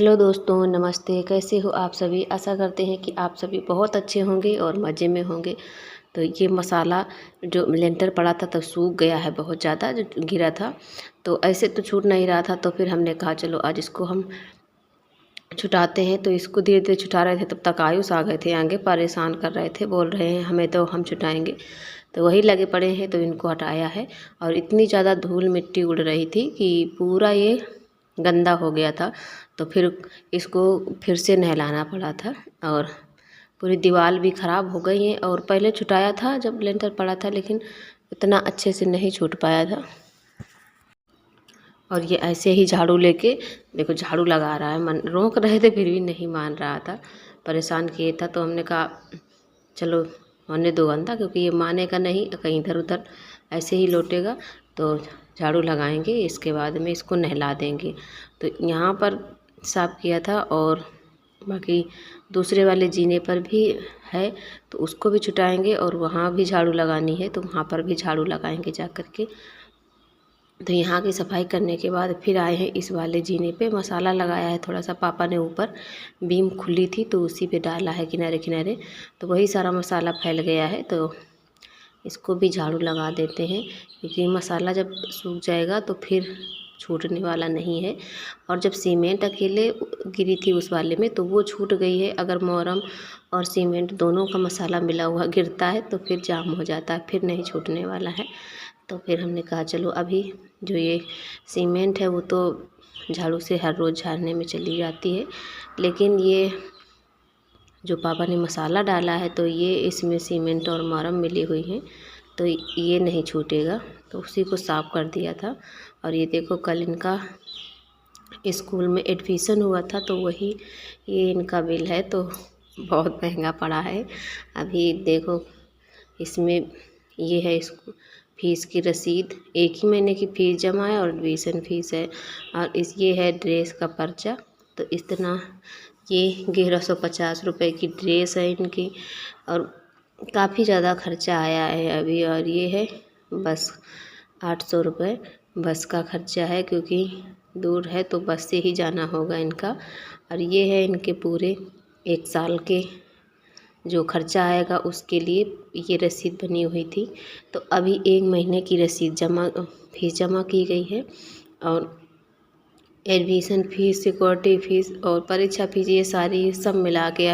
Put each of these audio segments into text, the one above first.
Hello दोस्तों, नमस्ते। कैसे हो आप सभी? आशा करते हैं कि आप सभी बहुत अच्छे होंगे और मज़े में होंगे। तो ये मसाला जो लेंटर पड़ा था तो सूख गया है बहुत ज़्यादा, जो गिरा था। तो ऐसे तो छूट नहीं रहा था, तो फिर हमने कहा चलो आज इसको हम छुटाते हैं। तो इसको धीरे धीरे छुटा रहे थे, तब तक आयुष आ गए थे आगे, परेशान कर रहे थे, बोल रहे हैं हमें तो हम छुटाएंगे। तो वही लगे पड़े हैं, तो इनको हटाया है। और इतनी ज़्यादा धूल मिट्टी उड़ रही थी कि पूरा ये गंदा हो गया था। तो फिर इसको फिर से नहलाना पड़ा था और पूरी दीवार भी ख़राब हो गई है। और पहले छुटाया था जब लेंटर पड़ा था, लेकिन इतना अच्छे से नहीं छूट पाया था। और ये ऐसे ही झाड़ू लेके देखो झाड़ू लगा रहा है, मन रोक रहे थे फिर भी नहीं मान रहा था, परेशान किए था। तो हमने कहा चलो होने दो गंदा, क्योंकि ये मानेगा नहीं, कहीं इधर उधर ऐसे ही लौटेगा। तो झाड़ू लगाएंगे, इसके बाद में इसको नहला देंगे। तो यहाँ पर साफ़ किया था और बाकी दूसरे वाले जीने पर भी है, तो उसको भी छुटाएंगे। और वहाँ भी झाड़ू लगानी है, तो वहाँ पर भी झाड़ू लगाएंगे जा कर के। तो यहाँ की सफाई करने के बाद फिर आए हैं इस वाले जीने पे, मसाला लगाया है थोड़ा सा। पापा ने ऊपर बीम खुली थी तो उसी पे डाला है किनारे किनारे, तो वही सारा मसाला फैल गया है। तो इसको भी झाड़ू लगा देते हैं, क्योंकि मसाला जब सूख जाएगा तो फिर छूटने वाला नहीं है। और जब सीमेंट अकेले गिरी थी उस वाले में तो वो छूट गई है। अगर मोरम और सीमेंट दोनों का मसाला मिला हुआ गिरता है तो फिर जाम हो जाता है, फिर नहीं छूटने वाला है। तो फिर हमने कहा चलो अभी जो ये सीमेंट है वो तो झाड़ू से हर रोज़ झाड़ने में चली जाती है, लेकिन ये जो पापा ने मसाला डाला है तो ये इसमें सीमेंट और मोरम मिली हुई हैं, तो ये नहीं छूटेगा। तो उसी को साफ़ कर दिया था। और ये देखो कल इनका स्कूल में एडमिशन हुआ था, तो वही ये इनका बिल है, तो बहुत महंगा पड़ा है। अभी देखो इसमें ये है इसको फीस की रसीद, एक ही महीने की फ़ीस जमा है और एडमिशन फ़ीस है। और ये है ड्रेस का पर्चा। तो इतना ये 1150 रुपये की ड्रेस है इनकी, और काफ़ी ज़्यादा खर्चा आया है अभी। और ये है बस 800 रुपये बस का खर्चा है, क्योंकि दूर है तो बस से ही जाना होगा इनका। और ये है इनके पूरे 1 साल के जो खर्चा आएगा उसके लिए ये रसीद बनी हुई थी। तो अभी 1 महीने की रसीद फीस जमा की गई है। और एडमिशन फ़ीस, सिक्योरिटी फ़ीस और परीक्षा फ़ीस, ये सारी सब मिला के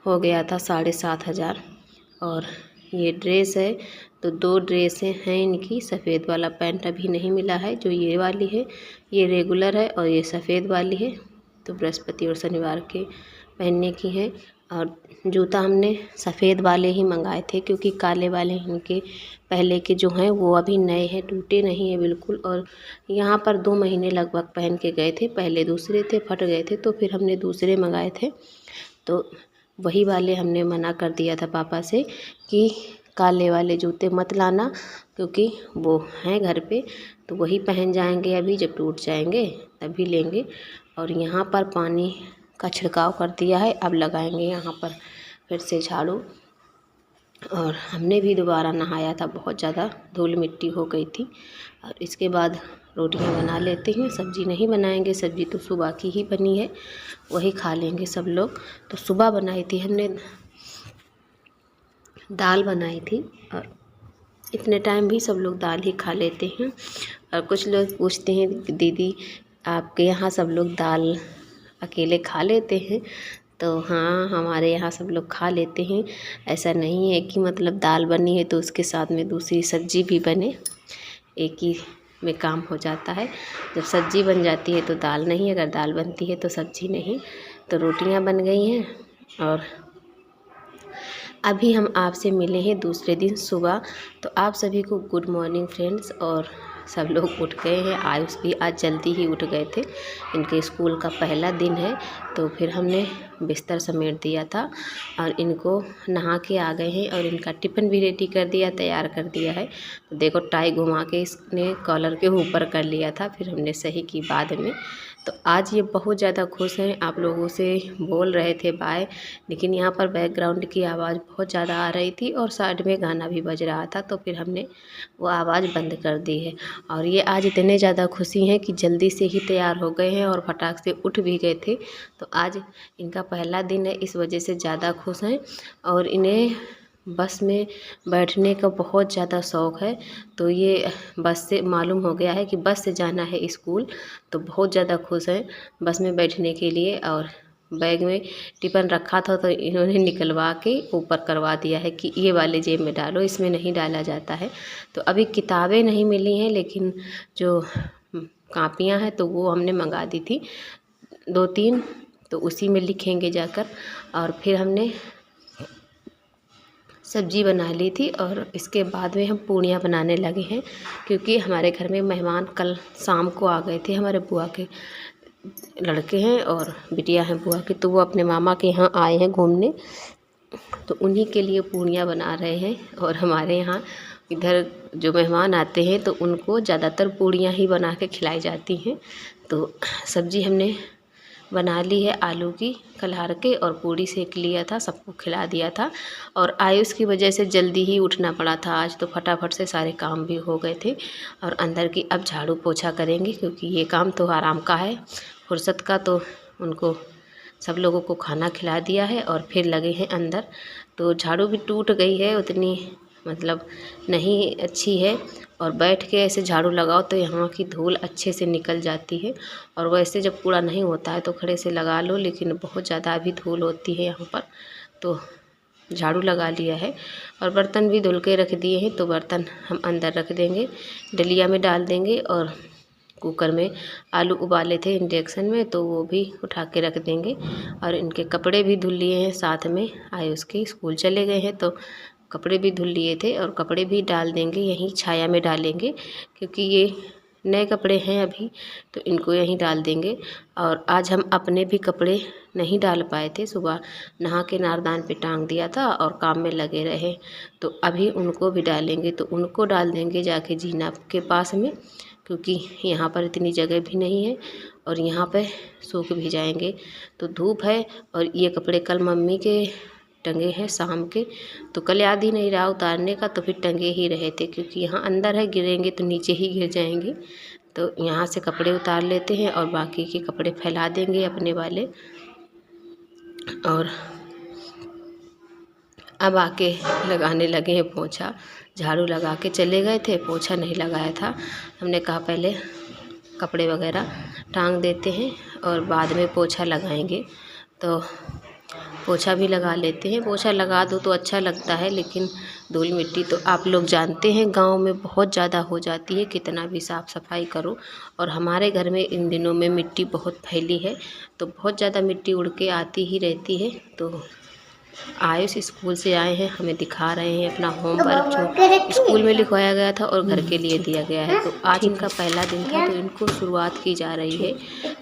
हो गया था 7,500। और ये ड्रेस है तो 2 ड्रेसें हैं इनकी। सफ़ेद वाला पैंट अभी नहीं मिला है, जो ये वाली है ये रेगुलर है और ये सफ़ेद वाली है, तो बृहस्पति और शनिवार के पहनने की है। और जूता हमने सफ़ेद वाले ही मंगाए थे, क्योंकि काले वाले इनके पहले के जो हैं वो अभी नए हैं, टूटे नहीं हैं बिल्कुल। और यहाँ पर 2 महीने लगभग पहन के गए थे, पहले दूसरे थे फट गए थे, तो फिर हमने दूसरे मंगाए थे। तो वही वाले हमने मना कर दिया था पापा से कि काले वाले जूते मत लाना, क्योंकि वो हैं घर पे, तो वही पहन जाएंगे। अभी जब टूट जाएंगे तभी लेंगे। और यहाँ पर पानी का छिड़काव कर दिया है, अब लगाएंगे यहाँ पर फिर से झाड़ू। और हमने भी दोबारा नहाया था, बहुत ज़्यादा धूल मिट्टी हो गई थी। और इसके बाद रोटियां बना लेते हैं, सब्ज़ी नहीं बनाएंगे, सब्ज़ी तो सुबह की ही बनी है, वही खा लेंगे सब लोग। तो सुबह बनाई थी हमने दाल बनाई थी, और इतने टाइम भी सब लोग दाल ही खा लेते हैं। और कुछ लोग पूछते हैं कि दीदी आपके यहाँ सब लोग दाल अकेले खा लेते हैं? तो हाँ, हमारे यहाँ सब लोग खा लेते हैं। ऐसा नहीं है कि मतलब दाल बनी है तो उसके साथ में दूसरी सब्ज़ी भी बने, एक ही में काम हो जाता है। जब सब्ज़ी बन जाती है तो दाल नहीं, अगर दाल बनती है तो सब्ज़ी नहीं। तो रोटियां बन गई हैं। और अभी हम आपसे मिले हैं दूसरे दिन सुबह। तो आप सभी को गुड मॉर्निंग फ्रेंड्स। और सब लोग उठ गए हैं, आयुष भी आज जल्दी ही उठ गए थे, इनके स्कूल का पहला दिन है। तो फिर हमने बिस्तर समेट दिया था और इनको नहा के आ गए हैं, और इनका टिफ़िन भी रेडी कर दिया, तैयार कर दिया है। तो देखो टाई घुमा के इसने कॉलर के ऊपर कर लिया था, फिर हमने सही की बाद में। तो आज ये बहुत ज़्यादा खुश हैं, आप लोगों से बोल रहे थे बाय, लेकिन यहाँ पर बैकग्राउंड की आवाज़ बहुत ज़्यादा आ रही थी और साइड में गाना भी बज रहा था, तो फिर हमने वो आवाज़ बंद कर दी है। और ये आज इतने ज़्यादा खुशी हैं कि जल्दी से ही तैयार हो गए हैं और फटाक से उठ भी गए थे। तो आज इनका पहला दिन है, इस वजह से ज़्यादा खुश हैं और इन्हें बस में बैठने का बहुत ज़्यादा शौक़ है। तो ये बस से मालूम हो गया है कि बस से जाना है स्कूल, तो बहुत ज़्यादा खुश हैं बस में बैठने के लिए। और बैग में टिफ़िन रखा था तो इन्होंने निकलवा के ऊपर करवा दिया है कि ये वाले जेब में डालो, इसमें नहीं डाला जाता है। तो अभी किताबें नहीं मिली हैं, लेकिन जो कापियाँ हैं तो वो हमने मंगा दी थी 2-3, तो उसी में लिखेंगे जाकर। और फिर हमने सब्जी बना ली थी और इसके बाद में हम पूड़ियाँ बनाने लगे हैं, क्योंकि हमारे घर में मेहमान कल शाम को आ गए थे। हमारे बुआ के लड़के हैं और बिटिया हैं बुआ की, तो वो अपने मामा के यहाँ आए हैं घूमने, तो उन्हीं के लिए पूड़ियाँ बना रहे हैं। और हमारे यहाँ इधर जो मेहमान आते हैं तो उनको ज़्यादातर पूड़ियाँ ही बना के खिलाई जाती हैं। तो सब्ज़ी हमने बना ली है आलू की कलहार के, और पूड़ी सेक लिया था, सबको खिला दिया था। और आयुष की वजह से जल्दी ही उठना पड़ा था आज, तो फटाफट से सारे काम भी हो गए थे। और अंदर की अब झाड़ू पोछा करेंगे, क्योंकि ये काम तो आराम का है, फुर्सत का। तो उनको सब लोगों को खाना खिला दिया है और फिर लगे हैं अंदर। तो झाड़ू भी टूट गई है, उतनी मतलब नहीं अच्छी है। और बैठ के ऐसे झाड़ू लगाओ तो यहाँ की धूल अच्छे से निकल जाती है, और वैसे जब कूड़ा नहीं होता है तो खड़े से लगा लो, लेकिन बहुत ज़्यादा भी धूल होती है यहाँ पर। तो झाड़ू लगा लिया है और बर्तन भी धुल के रख दिए हैं, तो बर्तन हम अंदर रख देंगे, डलिया में डाल देंगे। और कुकर में आलू उबाले थे इंडक्शन में, तो वो भी उठा के रख देंगे। और इनके कपड़े भी धुल लिए हैं, साथ में आयुष के स्कूल चले गए हैं तो कपड़े भी धुल लिए थे, और कपड़े भी डाल देंगे यहीं छाया में डालेंगे, क्योंकि ये नए कपड़े हैं अभी, तो इनको यहीं डाल देंगे। और आज हम अपने भी कपड़े नहीं डाल पाए थे, सुबह नहा के नारदान पे टांग दिया था और काम में लगे रहे, तो अभी उनको भी डालेंगे। तो उनको डाल देंगे जाके जीना के पास में, क्योंकि यहाँ पर इतनी जगह भी नहीं है और यहाँ पे सूख भी जाएंगे। तो धूप है, और ये कपड़े कल मम्मी के टंगे हैं शाम के, तो कल याद ही नहीं रहा उतारने का, तो फिर टंगे ही रहे थे, क्योंकि यहाँ अंदर है, गिरेंगे तो नीचे ही गिर जाएंगे। तो यहाँ से कपड़े उतार लेते हैं और बाकी के कपड़े फैला देंगे अपने वाले। और अब आके लगाने लगे हैं पोछा, झाड़ू लगा के चले गए थे, पोछा नहीं लगाया था। हमने कहा पहले कपड़े वगैरह टांग देते हैं और बाद में पोछा लगाएंगे। तो पोछा भी लगा लेते हैं, पोछा लगा दो तो अच्छा लगता है, लेकिन धूल मिट्टी तो आप लोग जानते हैं गांव में बहुत ज़्यादा हो जाती है, कितना भी साफ़ सफाई करो। और हमारे घर में इन दिनों में मिट्टी बहुत फैली है, तो बहुत ज़्यादा मिट्टी उड़ के आती ही रहती है। तो आयुष स्कूल से आए हैं, हमें दिखा रहे हैं अपना होमवर्क जो स्कूल में लिखवाया गया था और घर के लिए दिया गया है। तो आज इनका पहला दिन था, तो इनको शुरुआत की जा रही है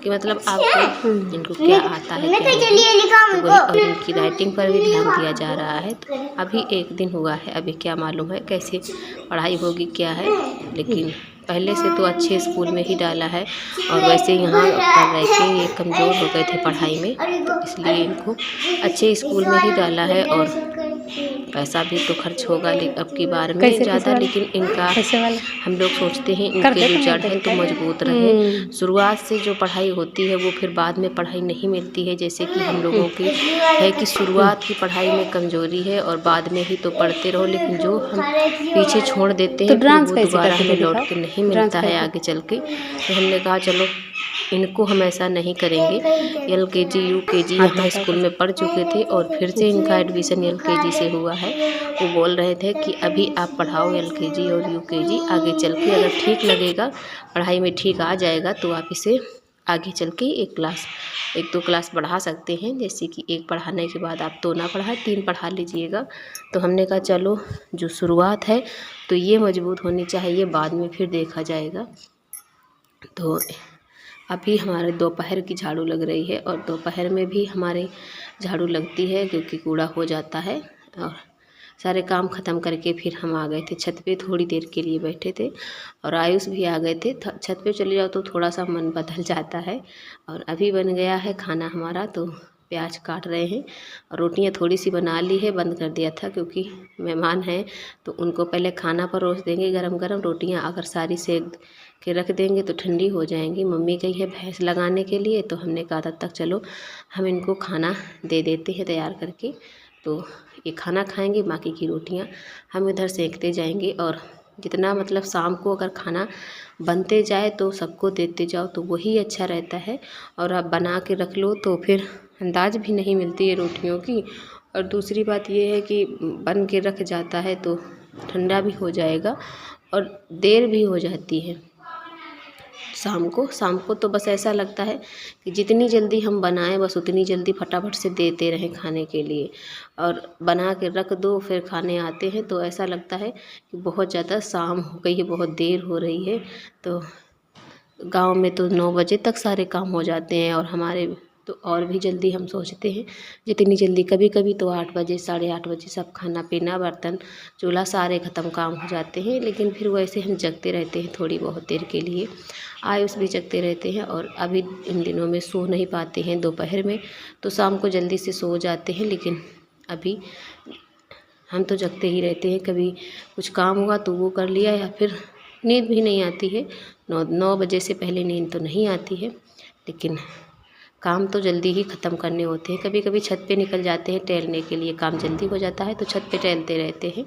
कि मतलब आपको इनको क्या आता है, क्या नहीं, तो वही। और इनकी राइटिंग पर भी ध्यान दिया जा रहा है। तो अभी एक दिन हुआ है, अभी क्या मालूम है कैसे पढ़ाई होगी क्या है, लेकिन पहले से तो अच्छे स्कूल में ही डाला है। और वैसे यहाँ पर रह के ये कमज़ोर हो गए थे पढ़ाई में, तो इसलिए इनको अच्छे स्कूल में ही डाला है। और पैसा भी तो खर्च होगा अब की बार में ज़्यादा, लेकिन इनका हम लोग सोचते हैं इनके जो जड़ है तो मजबूत रहे। शुरुआत से जो पढ़ाई होती है वो फिर बाद में पढ़ाई नहीं मिलती है, जैसे कि हम लोगों की है कि शुरुआत की पढ़ाई में कमज़ोरी है और बाद में ही तो पढ़ते रहो, लेकिन जो हम पीछे छोड़ देते हैं फिर वो दोबारा हमें लौट के नहीं मिलता है आगे चल के। तो हमने कहा चलो इनको हम ऐसा नहीं करेंगे। LKG UKG यहाँ स्कूल में पढ़ चुके थे और फिर से इनका एडमिशन LKG से हुआ है। वो बोल रहे थे कि अभी आप पढ़ाओ LKG और UKG, आगे चल के अगर ठीक लगेगा, पढ़ाई में ठीक आ जाएगा तो आप इसे आगे चल के एक दो क्लास बढ़ा सकते हैं, जैसे कि एक पढ़ाने के बाद आप 2 ना पढ़ाए 3 पढ़ा लीजिएगा। तो हमने कहा चलो जो शुरुआत है तो ये मजबूत होनी चाहिए, बाद में फिर देखा जाएगा। तो अभी हमारे दोपहर की झाड़ू लग रही है, और दोपहर में भी हमारे झाड़ू लगती है क्योंकि कूड़ा हो जाता है। और सारे काम ख़त्म करके फिर हम आ गए थे छत पे, थोड़ी देर के लिए बैठे थे और आयुष भी आ गए थे। छत पे चले जाओ तो थोड़ा सा मन बदल जाता है। और अभी बन गया है खाना हमारा, तो प्याज काट रहे हैं और रोटियां थोड़ी सी बना ली है, बंद कर दिया था क्योंकि मेहमान हैं तो उनको पहले खाना परोस देंगे गरम गरम। रोटियां अगर सारी सेक के रख देंगे तो ठंडी हो जाएंगी। मम्मी गई है भैंस लगाने के लिए, तो हमने कहा तब तक चलो हम इनको खाना दे देते हैं तैयार करके, तो ये खाना खाएंगे, बाकी की रोटियां हम इधर सेकते जाएंगे। और जितना मतलब शाम को अगर खाना बनते जाए तो सबको देते जाओ तो वही अच्छा रहता है। और आप बना के रख लो तो फिर अंदाज भी नहीं मिलती है रोटियों की। और दूसरी बात ये है कि बन के रख जाता है तो ठंडा भी हो जाएगा और देर भी हो जाती है। शाम को तो बस ऐसा लगता है कि जितनी जल्दी हम बनाएं बस उतनी जल्दी फटाफट से देते रहें खाने के लिए। और बना के रख दो फिर खाने आते हैं तो ऐसा लगता है कि बहुत ज़्यादा शाम हो गई है, बहुत देर हो रही है। तो गांव में तो 9 बजे तक सारे काम हो जाते हैं और हमारे तो और भी जल्दी हम सोचते हैं जितनी जल्दी, कभी कभी तो 8 बजे 8:30 बजे सब खाना पीना बर्तन चूल्हा सारे ख़त्म काम हो जाते हैं। लेकिन फिर वैसे हम जगते रहते हैं थोड़ी बहुत देर के लिए, आयुष भी जगते रहते हैं। और अभी इन दिनों में सो नहीं पाते हैं दोपहर में, तो शाम को जल्दी से सो जाते हैं। लेकिन अभी हम तो जगते ही रहते हैं, कभी कुछ काम हुआ तो वो कर लिया, या फिर नींद भी नहीं आती है। 9 बजे से पहले नींद तो नहीं आती है, लेकिन काम तो जल्दी ही ख़त्म करने होते हैं। कभी कभी छत पे निकल जाते हैं टहलने के लिए, काम जल्दी हो जाता है तो छत पे टहलते रहते हैं।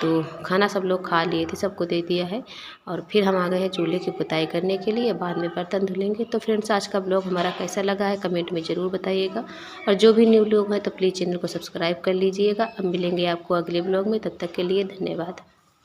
तो खाना सब लोग खा लिए थे, सबको दे दिया है और फिर हम आ गए हैं चूल्हे की पुताई करने के लिए, बाद में बर्तन धुलेंगे। तो फ्रेंड्स, आज का ब्लॉग हमारा कैसा लगा है कमेंट में ज़रूर बताइएगा। और जो भी न्यू लोग हैं तो प्लीज़ चैनल को सब्सक्राइब कर लीजिएगा। अब मिलेंगे आपको अगले ब्लॉग में, तब तक के लिए धन्यवाद।